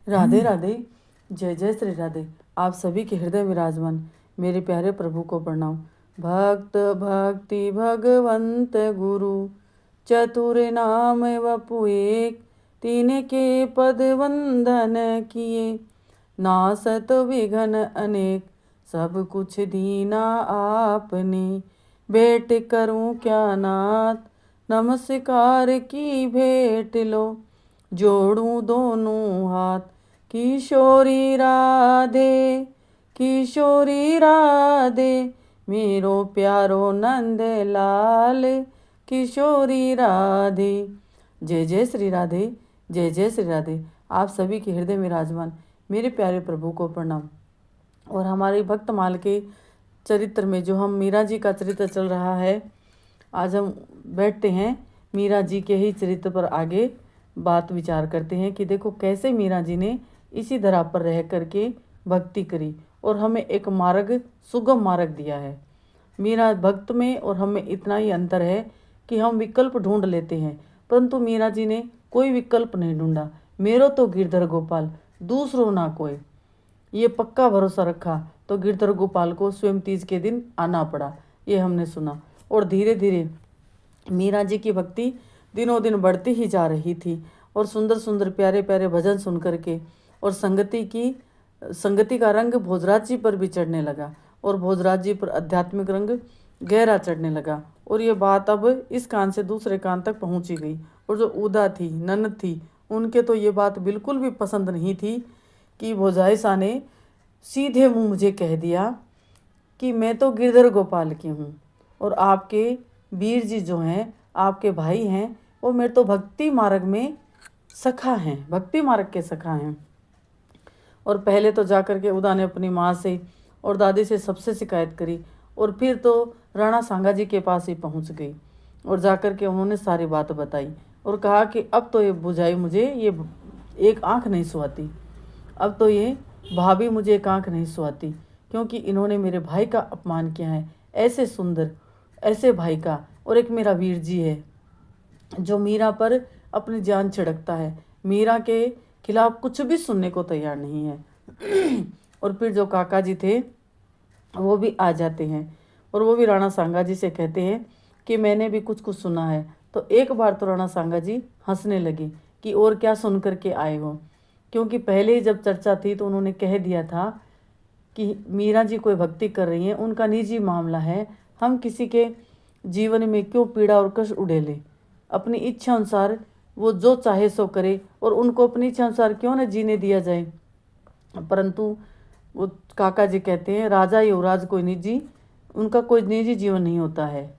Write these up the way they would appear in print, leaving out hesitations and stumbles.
राधे राधे। जय जय श्री राधे। आप सभी के हृदय विराजमान मेरे प्यारे प्रभु को प्रणाम। भक्त भक्ति भगवंत गुरु, चतुर नाम वपु एक, तीन के पद वंदन किए, नासत विघन अनेक, सब कुछ दीना आपने, भेंट करूं क्या नाथ, नमस्कार की भेंट लो, जोड़ूं दोनों हाथ, किशोरी राधे किशोरी राधे, मेरो प्यारो नंद लाल, किशोरी राधे। जय जय श्री राधे। जय जय श्री राधे। आप सभी के हृदय में विराजमान मेरे प्यारे प्रभु को प्रणाम। और हमारे भक्तमाल के चरित्र में जो हम मीरा जी का चरित्र चल रहा है, आज हम बैठते हैं मीरा जी के ही चरित्र पर आगे बात विचार करते हैं कि देखो कैसे मीरा जी ने इसी धरा पर रह करके भक्ति करी और हमें एक मार्ग, सुगम मार्ग दिया है। मीरा भक्त में और हमें इतना ही अंतर है कि हम विकल्प ढूंढ लेते हैं, परंतु मीरा जी ने कोई विकल्प नहीं ढूंढा। मेरो तो गिरधर गोपाल, दूसरों ना कोई, ये पक्का भरोसा रखा तो गिरधर गोपाल को स्वयं तीज के दिन आना पड़ा। ये हमने सुना और धीरे धीरे मीरा जी की भक्ति दिनों दिन बढ़ती ही जा रही थी और सुंदर सुंदर प्यारे प्यारे भजन सुन करके और संगति का रंग भोजराज जी पर भी चढ़ने लगा और भोजराज जी पर आध्यात्मिक रंग गहरा चढ़ने लगा। और ये बात अब इस कान से दूसरे कान तक पहुंची गई। और जो उदा थी, ननद थी, उनके तो ये बात बिल्कुल भी पसंद नहीं थी कि भोजाई शाह ने सीधे मुंह मुझे कह दिया कि मैं तो गिरधर गोपाल की हूँ और आपके वीर जी जो हैं, आपके भाई हैं, वो मेरे तो भक्ति मार्ग में सखा हैं, भक्ति मार्ग के सखा हैं। और पहले तो जाकर के उदा ने अपनी माँ से और दादी से सबसे शिकायत करी और फिर तो राणा सांगा जी के पास ही पहुँच गई और जाकर के उन्होंने सारी बात बताई और कहा कि अब तो ये बुझाई मुझे ये एक आँख नहीं सुहाती, अब तो ये भाभी मुझे एक आँख नहीं सुहाती, क्योंकि इन्होंने मेरे भाई का अपमान किया है, ऐसे सुंदर ऐसे भाई का। और एक मेरा वीर जी है जो मीरा पर अपनी जान छिड़कता है, मीरा के खिलाफ कुछ भी सुनने को तैयार नहीं है। और फिर जो काका जी थे वो भी आ जाते हैं और वो भी राणा सांगा जी से कहते हैं कि मैंने भी कुछ कुछ सुना है। तो एक बार तो राणा सांगा जी हंसने लगे कि और क्या सुन कर के आए हो, क्योंकि पहले ही जब चर्चा थी तो उन्होंने कह दिया था कि मीरा जी कोई भक्ति कर रही हैं, उनका निजी मामला है, हम किसी के जीवन में क्यों पीड़ा और कष्ट उड़ेले, अपनी इच्छा अनुसार वो जो चाहे सो करे और उनको अपनी इच्छा अनुसार क्यों न जीने दिया जाए। परंतु वो काका जी कहते हैं राजा युवराज कोई निजी, उनका कोई निजी जीवन नहीं होता है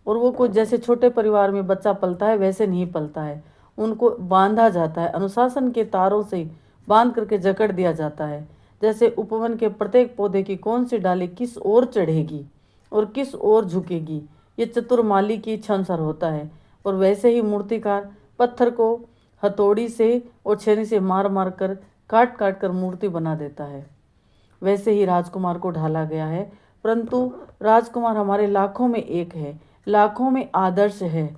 और वो कोई जैसे छोटे परिवार में बच्चा पलता है वैसे नहीं पलता है, उनको बांधा जाता है, अनुशासन के तारों से बांध करके जकड़ दिया जाता है। जैसे उपवन के प्रत्येक पौधे की कौन सी डाली किस ओर चढ़ेगी और किस ओर झुकेगी, ये चतुर माली की इच्छा अनुसार होता है। और वैसे ही मूर्तिकार पत्थर को हथौड़ी से और छेनी से मार मार कर काट काट कर मूर्ति बना देता है। वैसे ही राजकुमार को ढाला गया है, परंतु राजकुमार हमारे लाखों में एक है, लाखों में आदर्श है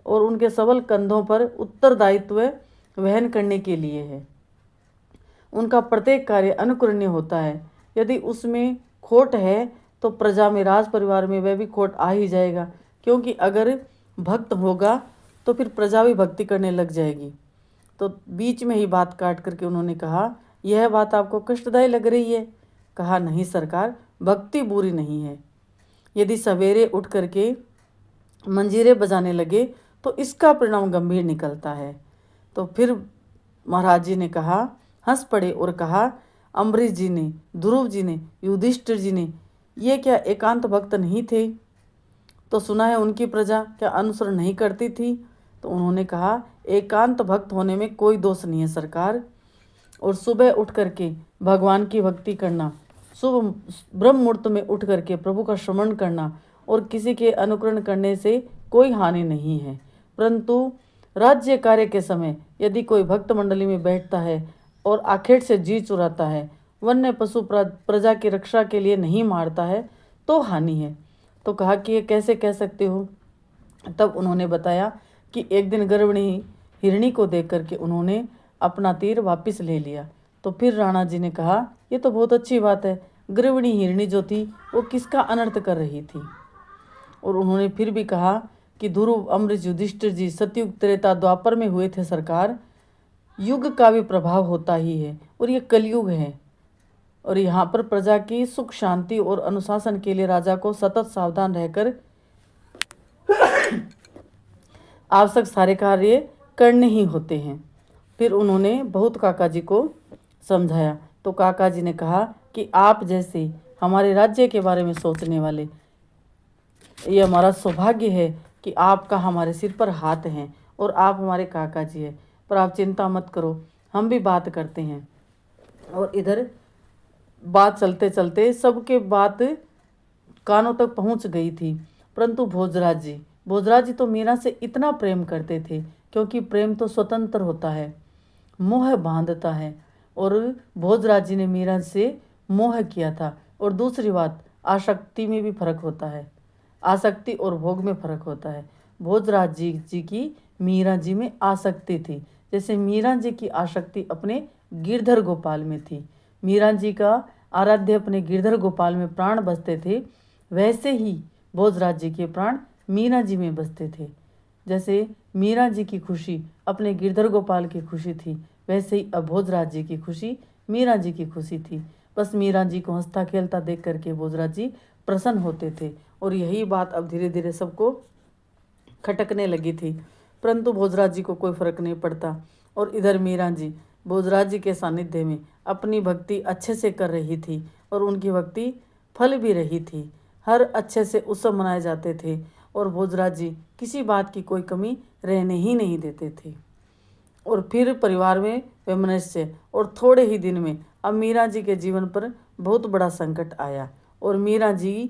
और उनके सबल कंधों पर उत्तरदायित्व वहन करने के लिए है। उनका प्रत्येक कार्य अनुकरणीय होता है, यदि उसमें खोट है तो प्रजा में, राज परिवार में वह भी खोट आ ही जाएगा, क्योंकि अगर भक्त होगा तो फिर प्रजा भी भक्ति करने लग जाएगी। तो बीच में ही बात काट करके उन्होंने कहा यह बात आपको कष्टदायी लग रही है। कहा नहीं सरकार, भक्ति बुरी नहीं है, यदि सवेरे उठ करके मंजीरे बजाने लगे तो इसका परिणाम गंभीर निकलता है। तो फिर महाराज जी ने कहा, हंस पड़े और कहा अम्बरीश जी ने, ध्रुव जी ने, युधिष्ठिर जी ने, ये क्या एकांत भक्त नहीं थे? तो सुना है उनकी प्रजा क्या अनुसरण नहीं करती थी? तो उन्होंने कहा एकांत भक्त होने में कोई दोष नहीं है सरकार, और सुबह उठ करके भगवान की भक्ति करना, शुभ ब्रह्म मुहूर्त में उठ करके प्रभु का श्रवण करना और किसी के अनुकरण करने से कोई हानि नहीं है। परंतु राज्य कार्य के समय यदि कोई भक्त मंडली में बैठता है और आखेट से जी चुराता है, वन्य पशु प्रजा की रक्षा के लिए नहीं मारता है, तो हानि है। तो कहा कि ये कैसे कह सकते हो? तब उन्होंने बताया कि एक दिन गर्भिणी हिरणी को देख करके उन्होंने अपना तीर वापस ले लिया। तो फिर राणा जी ने कहा, ये तो बहुत अच्छी बात है, गृहिणी हिरणी जो थी वो किसका अनर्थ कर रही थी। और उन्होंने फिर भी कहा कि ध्रुव, अम्बरीश, युधिष्ठिर जी सतयुग, त्रेता, द्वापर में हुए थे सरकार। युग का भी प्रभाव होता ही है और ये कलयुग है, और यहाँ पर प्रजा की सुख शांति और अनुशासन के लिए राजा को सतत सावधान रहकर आवश्यक सारे कार्य करने ही होते हैं। फिर उन्होंने बहुत काका जी को समझाया। तो काका जी ने कहा कि आप जैसे हमारे राज्य के बारे में सोचने वाले, ये हमारा सौभाग्य है कि आपका हमारे सिर पर हाथ है और आप हमारे काका जी हैं। पर आप चिंता मत करो, हम भी बात करते हैं। और इधर बात चलते चलते सबके बात कानों तक पहुंच गई थी, परंतु भोजराज जी तो मीरा से इतना प्रेम करते थे, क्योंकि प्रेम तो स्वतंत्र होता है, मोह बांधता है, और भोजराज जी ने मीरा से मोह किया था। और दूसरी बात, आसक्ति में भी फर्क होता है, आसक्ति और भोग में फर्क होता है। भोजराज जी की मीरा जी में आसक्ति थी, जैसे मीरा जी की आसक्ति अपने गिरधर गोपाल में थी। मीरा जी का आराध्य अपने गिरधर गोपाल में प्राण बसते थे, वैसे ही भोजराज जी के प्राण मीरा जी में बसते थे। जैसे मीरा जी की खुशी अपने गिरधर गोपाल की खुशी थी, वैसे ही अब भोजराज जी की खुशी मीरा जी की खुशी थी। बस मीरा जी को हंसता खेलता देख करके भोजराज जी प्रसन्न होते थे, और यही बात अब धीरे धीरे सबको खटकने लगी थी, परंतु भोजराज जी को कोई फर्क नहीं पड़ता। और इधर मीरा जी भोजराज जी के सानिध्य में अपनी भक्ति अच्छे से कर रही थी, और उनकी भक्ति फल भी रही थी। हर अच्छे से उत्सव मनाए जाते थे, और भोजराज जी किसी बात की कोई कमी रहने ही नहीं देते थे। और फिर परिवार में वैमनस्य, और थोड़े ही दिन में अब मीरा जी के जीवन पर बहुत बड़ा संकट आया, और मीरा जी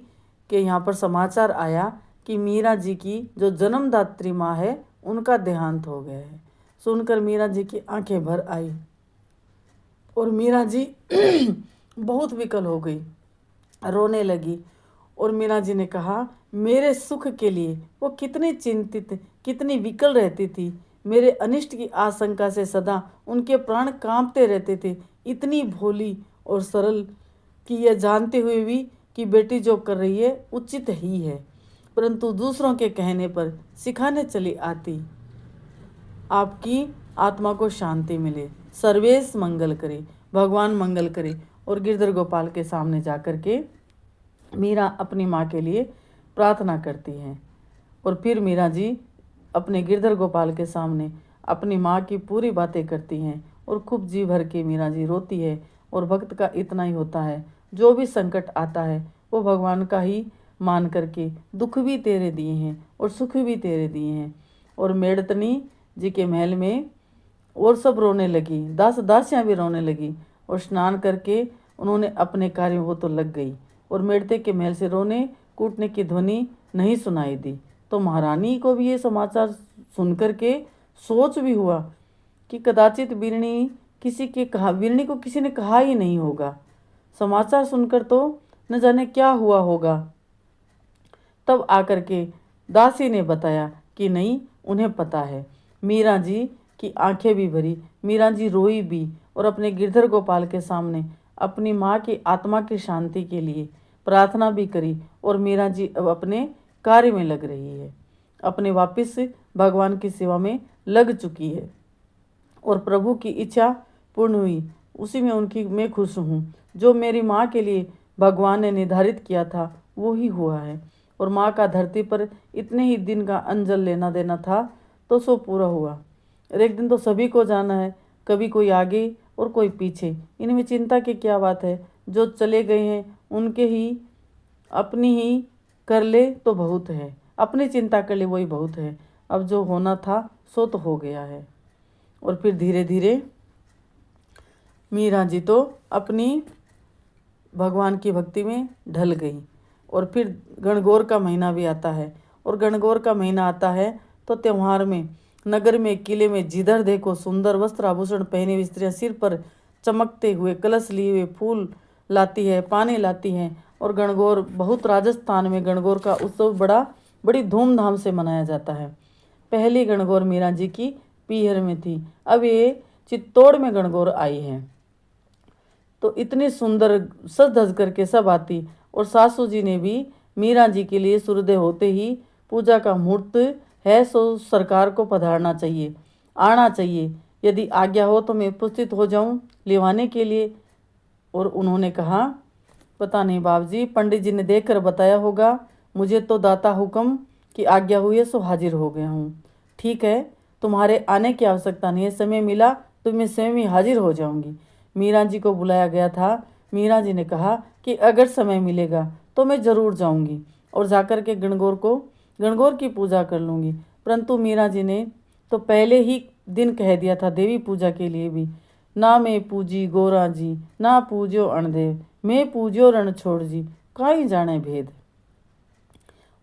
के यहाँ पर समाचार आया कि मीरा जी की जो जन्मदात्री माँ है उनका देहांत हो गया है। सुनकर मीरा जी की आंखें भर आई, और मीरा जी बहुत विकल हो गई, रोने लगी। और मीरा जी ने कहा, मेरे सुख के लिए वो कितनी चिंतित, कितनी विकल रहती थी। मेरे अनिष्ट की आशंका से सदा उनके प्राण कांपते रहते थे। इतनी भोली और सरल कि यह जानते हुए भी कि बेटी जो कर रही है उचित ही है, परंतु दूसरों के कहने पर सिखाने चली आती। आपकी आत्मा को शांति मिले, सर्वेश मंगल करे, भगवान मंगल करे। और गिरधर गोपाल के सामने जाकर के मीरा अपनी माँ के लिए प्रार्थना करती हैं। और फिर मीरा जी अपने गिरधर गोपाल के सामने अपनी माँ की पूरी बातें करती हैं, और खूब जी भर के मीरा जी रोती है। और भक्त का इतना ही होता है, जो भी संकट आता है वो भगवान का ही मान करके, दुख भी तेरे दिए हैं और सुख भी तेरे दिए हैं। और मेड़तनी जी के महल में और सब रोने लगी, दास दासियाँ भी रोने लगी, और स्नान करके उन्होंने अपने कार्य में वो तो लग गई, और मेड़ते के महल से रोने कूटने की ध्वनि नहीं सुनाई दी। तो महारानी को भी ये समाचार सुनकर के सोच भी हुआ कि कदाचित वीरणी को किसी ने कहा ही नहीं होगा, समाचार सुनकर तो न जाने क्या हुआ होगा। तब आकर के दासी ने बताया कि नहीं, उन्हें पता है। मीरा जी की आंखें भी भरी, मीरा जी रोई भी, और अपने गिरधर गोपाल के सामने अपनी माँ की आत्मा की शांति के लिए प्रार्थना भी करी। और मीरा जी अब अपने कार्य में लग रही है, अपने वापस भगवान की सेवा में लग चुकी है, और प्रभु की इच्छा पूर्ण हुई, उसी में मैं खुश हूँ। जो मेरी माँ के लिए भगवान ने निर्धारित किया था वो ही हुआ है, और माँ का धरती पर इतने ही दिन का अंजल लेना देना था तो सो पूरा हुआ। और एक दिन तो सभी को जाना है, कभी कोई आगे और कोई पीछे, इनमें चिंता की क्या बात है। जो चले गए हैं उनके ही अपनी ही कर ले तो बहुत है, अपनी चिंता कर ले वही बहुत है। अब जो होना था सो तो हो गया है। और फिर धीरे धीरे मीरा जी तो अपनी भगवान की भक्ति में ढल गई। और फिर गणगौर का महीना भी आता है, और गणगौर का महीना आता है तो त्यौहार में नगर में, किले में जिधर देखो सुंदर वस्त्र आभूषण पहने हुई स्त्रियाँ सिर पर चमकते हुए कलश लिए हुए फूल लाती है, पानी लाती हैं। और गणगौर बहुत, राजस्थान में गणगौर का उत्सव बड़ी धूमधाम से मनाया जाता है। पहली गणगौर मीरा जी की पीहर में थी। अब ये चित्तौड़ में गणगौर आई है। तो इतनी सुंदर सज धज करके सब आती, और सासू जी ने भी मीरा जी के लिए सूर्योदय होते ही पूजा का मुहूर्त है सो सरकार को पधारना चाहिए, आना चाहिए, यदि आज्ञा हो तो मैं उपस्थित हो जाऊं लिवाने के लिए। और उन्होंने कहा, पता नहीं बाप जी, पंडित जी ने देख कर बताया होगा, मुझे तो दाता हुक्म की आज्ञा हुई है सो हाजिर हो गया हूँ। ठीक है, तुम्हारे आने की आवश्यकता नहीं है, समय मिला तो मैं स्वयं ही हाजिर हो जाऊंगी। मीरा जी को बुलाया गया था। मीरा जी ने कहा कि अगर समय मिलेगा तो मैं ज़रूर जाऊंगी और जाकर के गणगौर की पूजा कर लूँगी। परंतु मीरा जी ने तो पहले ही दिन कह दिया था देवी पूजा के लिए भी, ना मैं पूजी गोरा जी, ना पूज्यो अणदेव, मैं पूज्यो रण छोड़ जी, काई जाने भेद।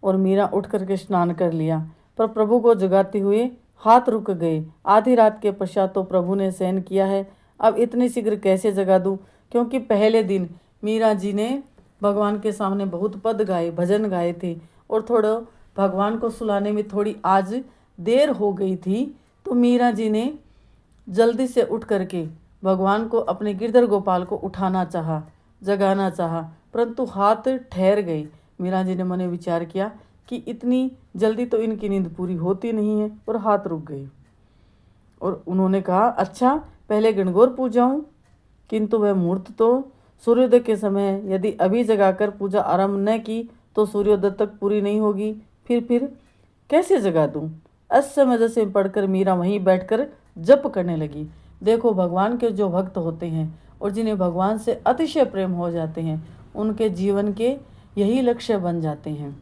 और मीरा उठ करके स्नान कर लिया, पर प्रभु को जगाते हुए हाथ रुक गए। आधी रात के पश्चात तो प्रभु ने शयन किया है, अब इतनी शीघ्र कैसे जगा दूं? क्योंकि पहले दिन मीरा जी ने भगवान के सामने बहुत पद गाए, भजन गाए थे, और थोड़ा भगवान को सुलाने में थोड़ी आज देर हो गई थी। तो मीरा जी ने जल्दी से उठ करके भगवान को, अपने गिरधर गोपाल को उठाना चाहा, जगाना चाहा, परंतु हाथ ठहर गई। मीरा जी ने मन में विचार किया कि इतनी जल्दी तो इनकी नींद पूरी होती नहीं है, और हाथ रुक गई। और उन्होंने कहा, अच्छा पहले गणगौर पूजाऊं, किंतु वह मुहूर्त तो सूर्योदय के समय, यदि अभी जगाकर पूजा आरंभ न की तो सूर्योदय तक पूरी नहीं होगी, फिर कैसे जगा दूं? असमंजस से पढ़कर मीरा वहीं बैठकर जप करने लगी। देखो, भगवान के जो भक्त होते हैं और जिन्हें भगवान से अतिशय प्रेम हो जाते हैं, उनके जीवन के यही लक्ष्य बन जाते हैं।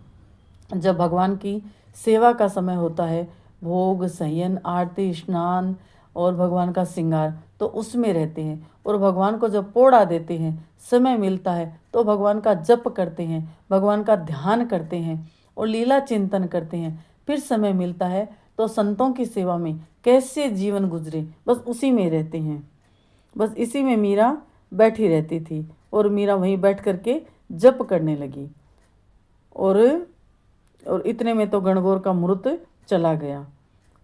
जब भगवान की सेवा का समय होता है, भोग, शयन, आरती, स्नान और भगवान का श्रृंगार, तो उसमें रहते हैं। और भगवान को जब पोड़ा देते हैं, समय मिलता है तो भगवान का जप करते हैं, भगवान का ध्यान करते हैं और लीला चिंतन करते हैं। फिर समय मिलता है तो संतों की सेवा में कैसे जीवन गुजरे, बस उसी में रहते हैं। बस इसी में मीरा बैठी रहती थी, और मीरा वहीं बैठ करके जप करने लगी। और इतने में तो गणगौर का मुहूर्त चला गया,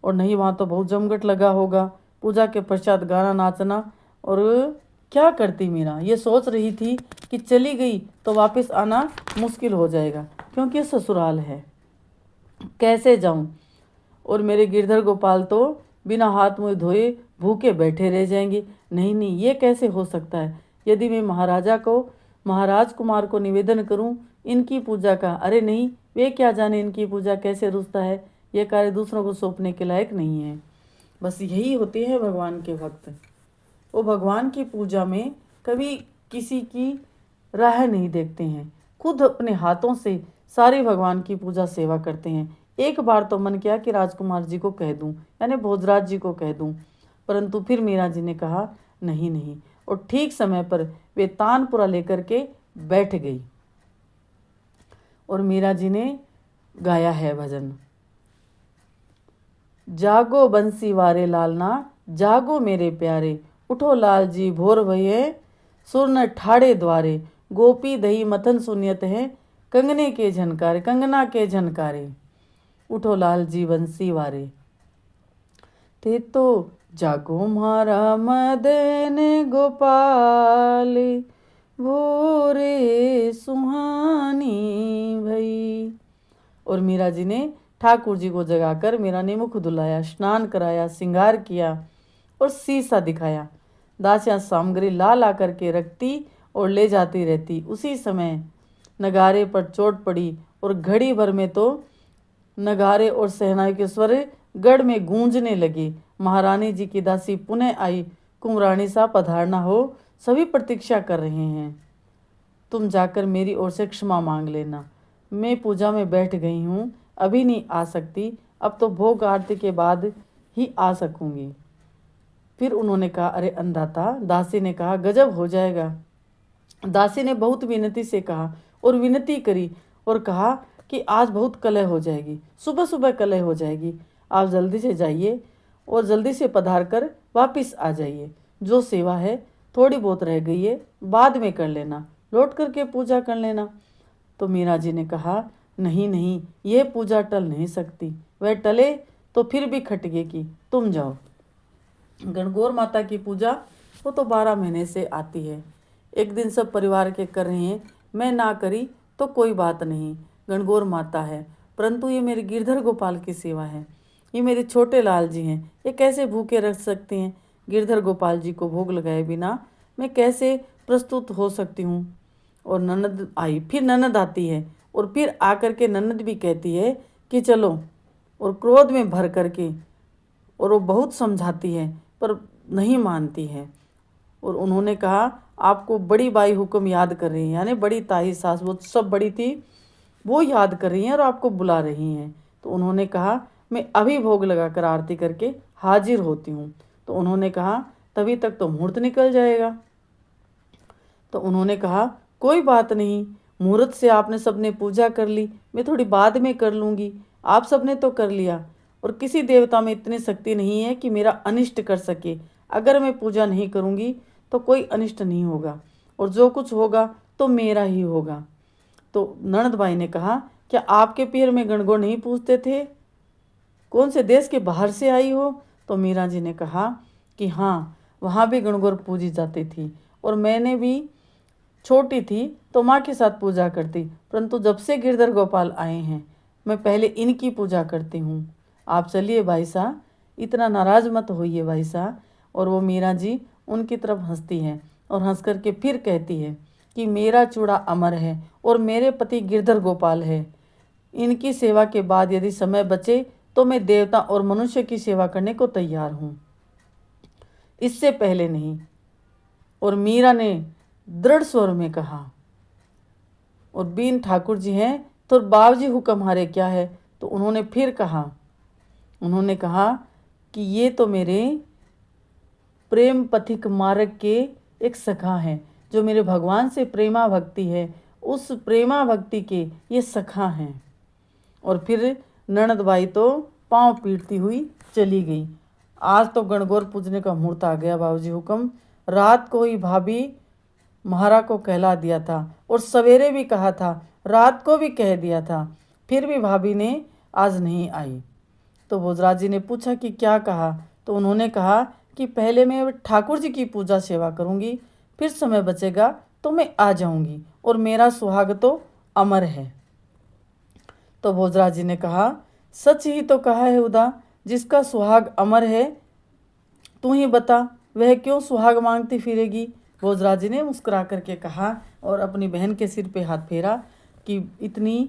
और नहीं वहाँ तो बहुत जमघट लगा होगा। पूजा के पश्चात गाना नाचना, और क्या करती मीरा? ये सोच रही थी कि चली गई तो वापस आना मुश्किल हो जाएगा, क्योंकि ससुराल है, कैसे जाऊं? और मेरे गिरधर गोपाल तो बिना हाथ मुंह धोए भूखे बैठे रह जाएंगे। नहीं नहीं, ये कैसे हो सकता है? यदि मैं महाराज कुमार को निवेदन करूं इनकी पूजा का, अरे नहीं, वे क्या जाने इनकी पूजा कैसे रुचता है, ये कार्य दूसरों को सौंपने के लायक नहीं है। बस यही होते हैं भगवान के भक्त। वो भगवान की पूजा में कभी किसी की राह नहीं देखते हैं, खुद अपने हाथों से सारे भगवान की पूजा सेवा करते हैं। एक बार तो मन किया कि राजकुमार जी को कह दूं, यानी भोजराज जी को कह दूं, परंतु फिर मीरा जी ने कहा नहीं नहीं, और ठीक समय पर वे तानपुरा लेकर के बैठ गई। और मीरा जी ने गाया है भजन, जागो बंसी वारे लालना, जागो मेरे प्यारे, उठो लाल जी भोर भये, सुर न ठाड़े द्वारे, गोपी दही मथन सुनियत है, कंगने के झनकारे, कंगना के झनकारे, उठो लाल जी बंसी वारे। ते तो जागो मारा मदन गोपाल, भोरे सुहानी भई। और मीरा जी ने ठाकुर जी को जगाकर मीरा ने मुख धुलाया, स्नान कराया, श्रृंगार किया और शीशा दिखाया। दासियां सामग्री ला ला करके रखती और ले जाती रहती। उसी समय नगारे पर चोट पड़ी, और घड़ी भर में तो नगारे और सहनाई के स्वर गढ़ में गूंजने लगे। महारानी जी की दासी पुनः आई, कुंवरानी सा पधारना हो, सभी प्रतीक्षा कर रहे हैं, तुम जाकर मेरी ओर से क्षमा मांग लेना, मैं पूजा में बैठ गई हूँ, अभी नहीं आ सकती, अब तो भोग आरती के बाद ही आ सकूंगी। फिर उन्होंने कहा, अरे अंधाता। दासी ने कहा, गजब हो जाएगा। दासी ने बहुत विनती से कहा और विनती करी और कहा कि आज बहुत कलह हो जाएगी, सुबह सुबह कलह हो जाएगी, आप जल्दी से जाइए और जल्दी से पधार कर वापिस आ जाइए। जो सेवा है थोड़ी बहुत रह गई है, बाद में कर लेना, लौट करके पूजा कर लेना। तो मीरा जी ने कहा, नहीं नहीं, यह पूजा टल नहीं सकती, वह टले तो फिर भी खटगे की, तुम जाओ। गणगौर माता की पूजा वो तो 12 महीने से आती है। एक दिन सब परिवार के कर रहे हैं, मैं ना करी तो कोई बात नहीं, गणगौर माता है, परंतु ये मेरे गिरधर गोपाल की सेवा है। ये मेरे छोटे लाल जी हैं, ये कैसे भूखे रख सकते हैं? गिरधर गोपाल जी को भोग लगाए बिना मैं कैसे प्रस्तुत हो सकती हूँ? और ननद आई, फिर ननद आती है और फिर आकर के ननद भी कहती है कि चलो, और क्रोध में भर करके, और वो बहुत समझाती है पर नहीं मानती है। और उन्होंने कहा आपको बड़ी बाई हुक्म याद कर रही हैं, यानी बड़ी ताई सास, वो सब बड़ी थी, वो याद कर रही हैं और आपको बुला रही हैं। तो उन्होंने कहा मैं अभी भोग लगाकर आरती करके हाजिर होती हूँ। तो उन्होंने कहा तभी तक तो मुहूर्त निकल जाएगा। तो उन्होंने कहा कोई बात नहीं, मुहूर्त से आपने सबने पूजा कर ली, मैं थोड़ी बाद में कर लूँगी, आप सबने तो कर लिया। और किसी देवता में इतनी शक्ति नहीं है कि मेरा अनिष्ट कर सके। अगर मैं पूजा नहीं करूँगी तो कोई अनिष्ट नहीं होगा, और जो कुछ होगा तो मेरा ही होगा। तो ननद बाई ने कहा क्या आपके पैर में गणगौर नहीं पूजते थे? कौन से देश के बाहर से आई हो? तो मीरा जी ने कहा कि हाँ, वहाँ भी गणगौर पूजी जाती थी, और मैंने भी छोटी थी तो माँ के साथ पूजा करती, परंतु जब से गिरधर गोपाल आए हैं मैं पहले इनकी पूजा करती हूँ। आप चलिए भाई साहब, इतना नाराज मत होइए भाई साहब। और वो मीरा जी उनकी तरफ हंसती है और हंस करके फिर कहती है कि मेरा चूड़ा अमर है और मेरे पति गिरधर गोपाल है। इनकी सेवा के बाद यदि समय बचे तो मैं देवता और मनुष्य की सेवा करने को तैयार हूँ, इससे पहले नहीं। और मीरा ने दृढ़ स्वर में कहा। और बीन ठाकुर जी हैं तो बाबूजी हुक्म हारे क्या है? तो उन्होंने फिर कहा, उन्होंने कहा कि ये तो मेरे प्रेम पथिक मार्ग के एक सखा हैं, जो मेरे भगवान से प्रेमा भक्ति है, उस प्रेमा भक्ति के ये सखा हैं। और फिर ननद बाई तो पाँव पीटती हुई चली गई। आज तो गणगौर पूजने का मुहूर्त आ गया बाबूजी हुक्म। रात को ही भाभी महारा को कहला दिया था, और सवेरे भी कहा था, रात को भी कह दिया था, फिर भी भाभी ने आज नहीं आई। तो भोजराज जी ने पूछा कि क्या कहा? तो उन्होंने कहा कि पहले मैं ठाकुर जी की पूजा सेवा करूंगी, फिर समय बचेगा तो मैं आ जाऊंगी, और मेरा सुहाग तो अमर है। तो भोजराज जी ने कहा सच ही तो कहा है उदा, जिसका सुहाग अमर है तू ही बता वह क्यों सुहाग मांगती फिरेगी? भोजराज जी ने मुस्कुरा करके कहा और अपनी बहन के सिर पे हाथ फेरा कि इतनी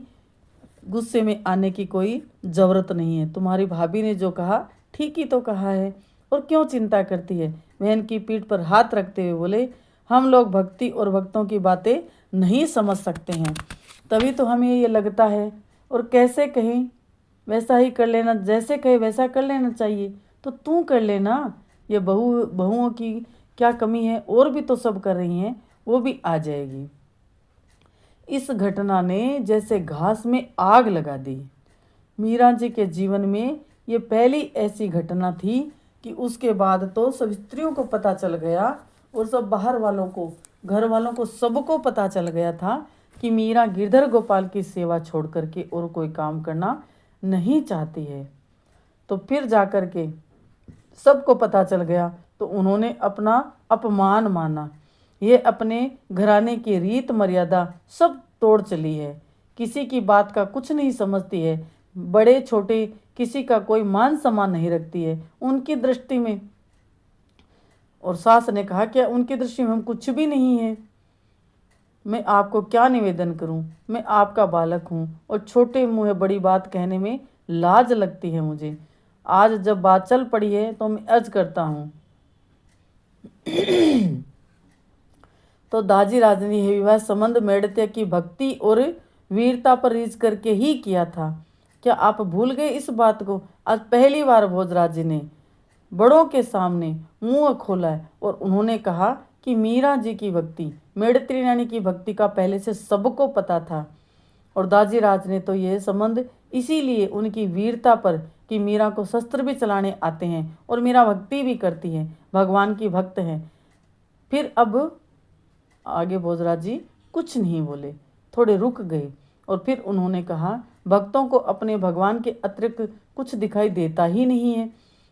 गुस्से में आने की कोई ज़रूरत नहीं है, तुम्हारी भाभी ने जो कहा ठीक ही तो कहा है, और क्यों चिंता करती है? बहन की पीठ पर हाथ रखते हुए बोले, हम लोग भक्ति और भक्तों की बातें नहीं समझ सकते हैं, तभी तो हमें ये लगता है, और कैसे कहें वैसा ही कर लेना, जैसे कहे वैसा कर लेना चाहिए, तो तू कर लेना। ये बहुओं की क्या कमी है, और भी तो सब कर रही हैं, वो भी आ जाएगी। इस घटना ने जैसे घास में आग लगा दी। मीरा जी के जीवन में ये पहली ऐसी घटना थी कि उसके बाद तो सब स्त्रियों को पता चल गया, और सब बाहर वालों को, घर वालों को, सबको पता चल गया था कि मीरा गिरधर गोपाल की सेवा छोड़ करके और कोई काम करना नहीं चाहती है। तो फिर जाकर के सबको पता चल गया, तो उन्होंने अपना अपमान माना। ये अपने घराने की रीत मर्यादा सब तोड़ चली है, किसी की बात का कुछ नहीं समझती है, बड़े छोटे किसी का कोई मान सम्मान नहीं रखती है उनकी दृष्टि में। और सास ने कहा क्या उनकी दृष्टि में हम कुछ भी नहीं है? मैं आपको क्या निवेदन करूं? मैं आपका बालक हूं, और छोटे मुँह बड़ी बात कहने में लाज लगती है मुझे। आज जब बात चल पड़ी है तो मैं अर्ज करता हूँ। तो दाजी राज ने यह विवाह संबंध मेड़ते की भक्ति और वीरता पर रीझ करके ही किया था। क्या आप भूल गए इस बात को? आज पहली बार भोजराज जी ने बड़ों के सामने मुंह खोला है, और उन्होंने कहा कि मीरा जी की भक्ति, मेड़त्री रानी की भक्ति का पहले से सबको पता था। और दाजी राज ने तो यह संबंध इसीलिए उनकी वीरता पर कि मीरा को शस्त्र भी चलाने आते हैं और मीरा भक्ति भी करती है, भगवान की भक्त हैं। फिर अब आगे भोजराज जी कुछ नहीं बोले, थोड़े रुक गए, और फिर उन्होंने कहा भक्तों को अपने भगवान के अतिरिक्त कुछ दिखाई देता ही नहीं है।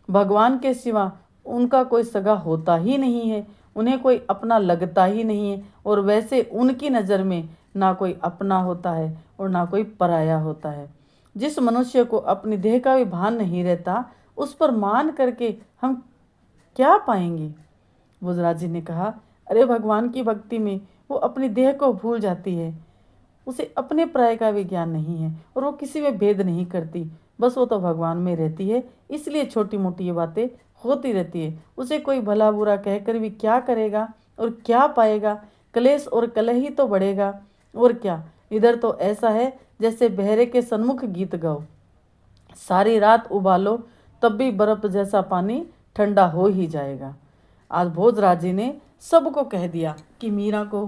भगवान के सिवा उनका कोई सगा होता ही नहीं है, उन्हें कोई अपना लगता ही नहीं है, और वैसे उनकी नज़र में ना कोई अपना होता है और ना कोई पराया होता है। जिस मनुष्य को अपनी देह का भी भान नहीं रहता, उस पर मान करके हम क्या पाएंगे। भोजराज जी ने कहा, अरे भगवान की भक्ति में वो अपनी देह को भूल जाती है, उसे अपने पराये का भी ज्ञान नहीं है और वो किसी में भेद नहीं करती, बस वो तो भगवान में रहती है, इसलिए छोटी मोटी ये बातें होती रहती है। उसे कोई भला बुरा कहकर भी क्या करेगा और क्या पाएगा, कलेश और कलह ही तो बढ़ेगा और क्या। इधर तो ऐसा है जैसे बहरे के सन्मुख गीत गाओ, सारी रात उबालो तब भी बर्फ जैसा पानी ठंडा हो ही जाएगा। आज भोजराज जी ने सबको कह दिया कि मीरा को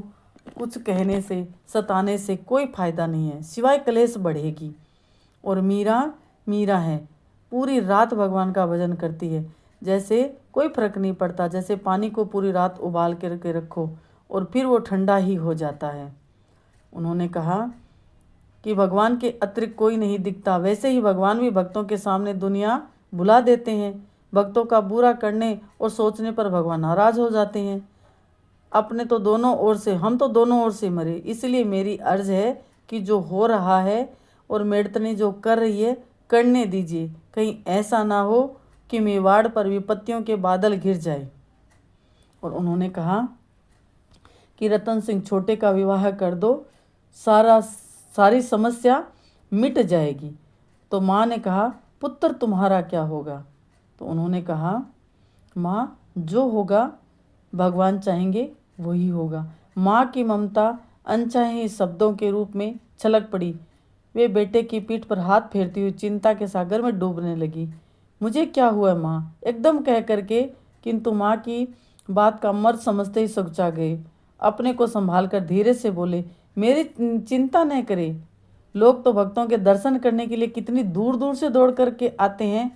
कुछ कहने से, सताने से कोई फायदा नहीं है, सिवाय कलेश बढ़ेगी। और मीरा मीरा है, पूरी रात भगवान का भजन करती है, जैसे कोई फर्क नहीं पड़ता, जैसे पानी को पूरी रात उबाल के रखो और फिर वो ठंडा ही हो जाता है। उन्होंने कहा कि भगवान के अतिरिक्त कोई नहीं दिखता, वैसे ही भगवान भी भक्तों के सामने दुनिया बुला देते हैं। भक्तों का बुरा करने और सोचने पर भगवान नाराज हो जाते हैं। अपने तो दोनों ओर से, हम तो दोनों ओर से मरे, इसलिए मेरी अर्ज है कि जो हो रहा है और मेड़तनी जो कर रही है करने दीजिए, कहीं ऐसा ना हो कि मेवाड़ पर विपत्तियों के बादल घिर जाए। और उन्होंने कहा कि रतन सिंह छोटे का विवाह कर दो, सारी समस्या मिट जाएगी। तो माँ ने कहा, पुत्र तुम्हारा क्या होगा। तो उन्होंने कहा, माँ जो होगा भगवान चाहेंगे वही होगा। माँ की ममता अनचाहे शब्दों के रूप में छलक पड़ी। वे बेटे की पीठ पर हाथ फेरती हुई चिंता के सागर में डूबने लगी। मुझे क्या हुआ माँ, एकदम कह करके, किंतु माँ की बात का मर्द समझते ही सकुचा गए। अपने को संभाल कर धीरे से बोले, मेरी चिंता न करे, लोग तो भक्तों के दर्शन करने के लिए कितनी दूर दूर से दौड़ करके आते हैं,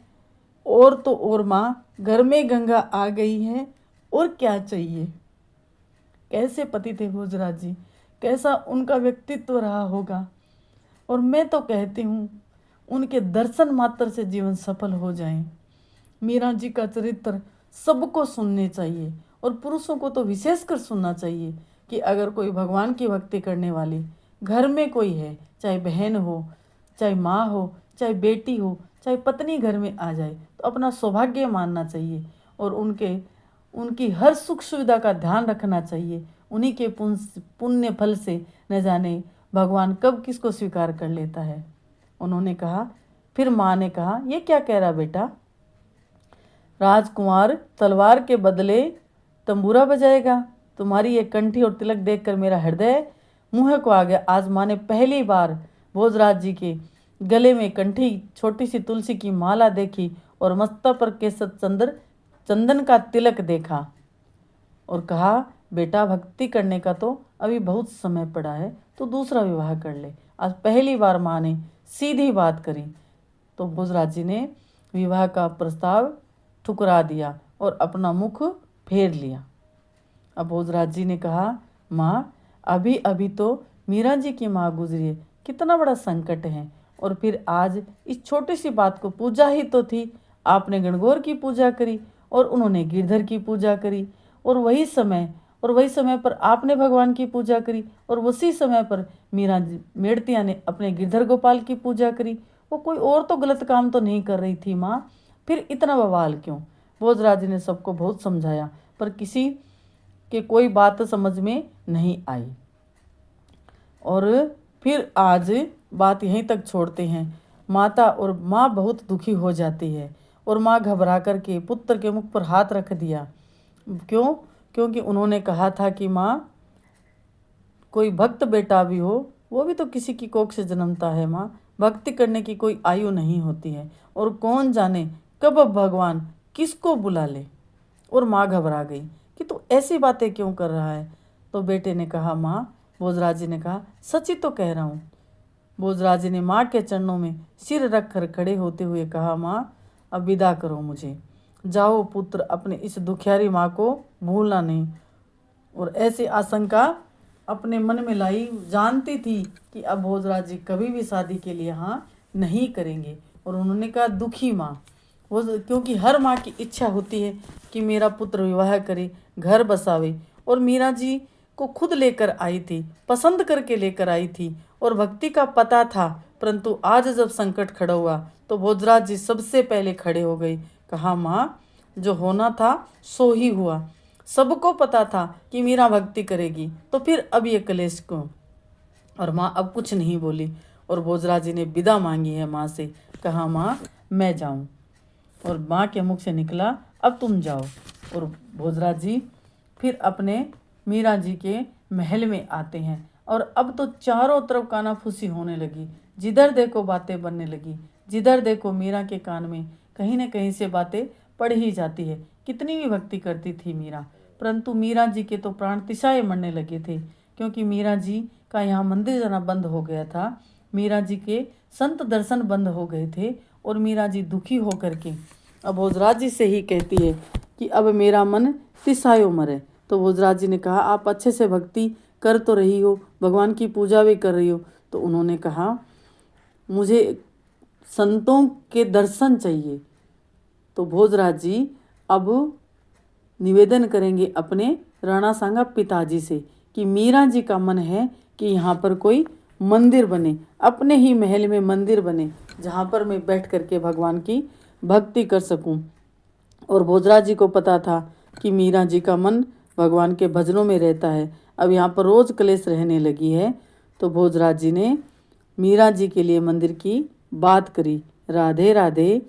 और तो और माँ घर में गंगा आ गई है, और क्या चाहिए। कैसे पति थे भोजराज जी, कैसा उनका व्यक्तित्व रहा होगा। और मैं तो कहती हूँ उनके दर्शन मात्र से जीवन सफल हो जाए। मीरा जी का चरित्र सबको सुनने चाहिए, और पुरुषों को तो विशेषकर सुनना चाहिए कि अगर कोई भगवान की भक्ति करने वाली घर में कोई है, चाहे बहन हो, चाहे माँ हो, चाहे बेटी हो, चाहे पत्नी घर में आ जाए, तो अपना सौभाग्य मानना चाहिए और उनकी हर सुख सुविधा का ध्यान रखना चाहिए। उन्हीं के पुण्य फल से न जाने भगवान कब किसको स्वीकार कर लेता है। उन्होंने कहा, फिर माँ ने कहा, ये क्या कह रहा बेटा, राजकुमार तलवार के बदले तंबूरा बजाएगा। तुम्हारी ये कंठी और तिलक देखकर मेरा हृदय मुँह को आ गया। आज माँ ने पहली बार भोजराज जी के गले में कंठी, छोटी सी तुलसी की माला देखी और मस्तक पर केसर चंदन का तिलक देखा और कहा, बेटा भक्ति करने का तो अभी बहुत समय पड़ा है, तो दूसरा विवाह कर ले। आज पहली बार माँ ने सीधी बात करी, तो भोजराज जी ने विवाह का प्रस्ताव ठुकरा दिया और अपना मुख फेर लिया। अब भोजराज जी ने कहा, माँ अभी अभी तो मीरा जी की माँ गुजरी है, कितना बड़ा संकट है, और फिर आज इस छोटी सी बात को, पूजा ही तो थी, आपने गणगौर की पूजा करी और उन्होंने गिरधर की पूजा करी, और वही समय पर आपने भगवान की पूजा करी, और उसी समय पर मीरा मेड़तिया ने अपने गिरधर गोपाल की पूजा करी। वो कोई और तो गलत काम तो नहीं कर रही थी माँ, फिर इतना बवाल क्यों। भोजराज ने सबको बहुत समझाया, पर किसी के कोई बात समझ में नहीं आई। और फिर आज बात यहीं तक छोड़ते हैं। माता और माँ बहुत दुखी हो जाती है, और माँ घबरा करके पुत्र के मुख पर हाथ रख दिया। क्यों? क्योंकि उन्होंने कहा था कि माँ, कोई भक्त बेटा भी हो, वो भी तो किसी की कोख से जन्मता है माँ, भक्ति करने की कोई आयु नहीं होती है, और कौन जाने कब भगवान किसको बुला ले। और माँ घबरा गई कि तू ऐसी बातें क्यों कर रहा है। तो बेटे ने कहा, माँ, भोजराज जी ने कहा, सच ही तो कह रहा हूँ। भोजराज जी ने माँ के चरणों में सिर रख कर खड़े होते हुए कहा, माँ अब विदा करो मुझे, जाओ पुत्र, अपने इस दुखियारी माँ को भूलना नहीं। और ऐसी आशंका अपने मन में लाई, जानती थी कि अब भोजराज जी कभी भी शादी के लिए हाँ नहीं करेंगे। और उन्होंने कहा, दुखी माँ, वो क्योंकि हर माँ की इच्छा होती है कि मेरा पुत्र विवाह करे, घर बसावे, और मीरा जी को खुद लेकर आई थी, पसंद करके लेकर आई थी और भक्ति का पता था। परंतु आज जब संकट खड़ा हुआ तो भोजराज जी सबसे पहले खड़े हो गई। कहा, माँ, जो होना था सो ही हुआ। सबको पता था कि मीरा भक्ति करेगी, तो फिर अब ये कलेश क्यों। और माँ अब कुछ नहीं बोली और भोजराज जी ने विदा मांगी है माँ से। कहा, माँ मैं जाऊँ। और माँ के मुख से निकला, अब तुम जाओ। और भोजराज जी फिर अपने मीरा जी के महल में आते हैं। और अब तो चारों तरफ कानाफूसी होने लगी, जिधर देखो बातें बनने लगी, जिधर देखो मीरा के कान में कहीं न कहीं से बातें पड़ ही जाती है। कितनी भी भक्ति करती थी मीरा, परंतु मीरा जी के तो प्राण तिसाए मरने लगे थे, क्योंकि मीरा जी का यहाँ मंदिर जाना बंद हो गया था, मीरा जी के संत दर्शन बंद हो गए थे। और मीरा जी दुखी होकर के अब भोजराज जी से ही कहती है कि अब मेरा मन तिसायो मरे। तो भोजराज जी ने कहा, आप अच्छे से भक्ति कर तो रही हो, भगवान की पूजा भी कर रही हो। तो उन्होंने कहा, मुझे संतों के दर्शन चाहिए। तो भोजराज जी अब निवेदन करेंगे अपने राणा सांगा पिताजी से कि मीरा जी का मन है कि यहाँ पर कोई मंदिर बने, अपने ही महल में मंदिर बने, जहाँ पर मैं बैठ करके भगवान की भक्ति कर सकूं। और भोजराज जी को पता था कि मीरा जी का मन भगवान के भजनों में रहता है। अब यहाँ पर रोज कलेश रहने लगी है। तो भोजराज जी ने मीरा जी के लिए मंदिर की बात करी। राधे राधे।